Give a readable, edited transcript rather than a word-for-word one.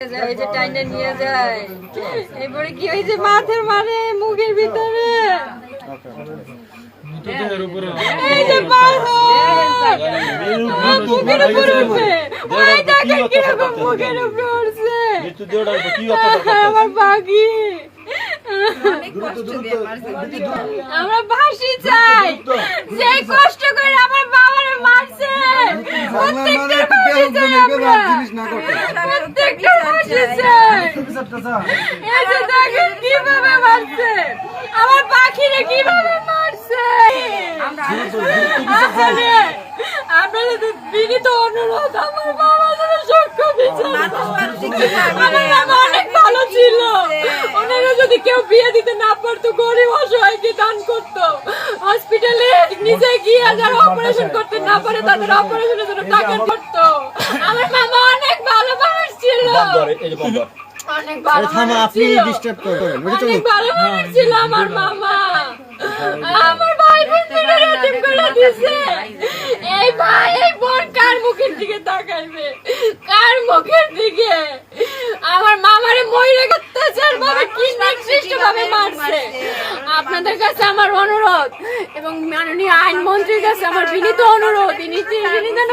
এই যে টাইনে নিয়ে যায়, এরপরে কি ওই যে মাথার মানে মুখের ভিতরে এই যে মুখের উপরে উঠবে, ওই দেখেন কিরকম মুখের উপরে উঠছে আমার পাখি। আমরা ফাঁসি চাই, যে কষ্ট করে আমার বাবার মারছে প্রত্যেকটা ফাঁসি চাই, আমরা প্রত্যেকটা ফাঁসি চাই। এই যে দেখেন কিভাবে মারছে আমার পাখিরে, কিভাবে মারছে। আসলে আপনাদের বিনীত অনুরোধ, আমার বাবা যেন সূক্ষ্ম বিচার। আমার বাবা অনেক ভালো ছিল, ওনারা যদি কেউ বিয়ে দিতে না পারতো, গরিব অসহায়কে দান করতো, হসপিটালে নিজে গিয়ে যারা অপারেশন করতে না পারে তাদের অপারেশনের জন্য টাকা করতো। আমার মামা অনেক ভালো মানুষ ছিল, অনেক ভালো মানুষ ছিল, অনেক ভালো মানুষ ছিল আমার মামা। আমার ভাই বোনদের এতিম করে দিছে। এই ভাই এই বোন কার মুখের দিকে তাকাইবে, কার মুখের দিকে? আমার মামারে মইরে অত্যাচার ভাবে কি নিকৃষ্ট ভাবে মারছে। আপনাদের কাছে আমার অনুরোধ এবং মাননীয় আইনমন্ত্রীর কাছে আমার বিনীত অনুরোধ, তিনি যেন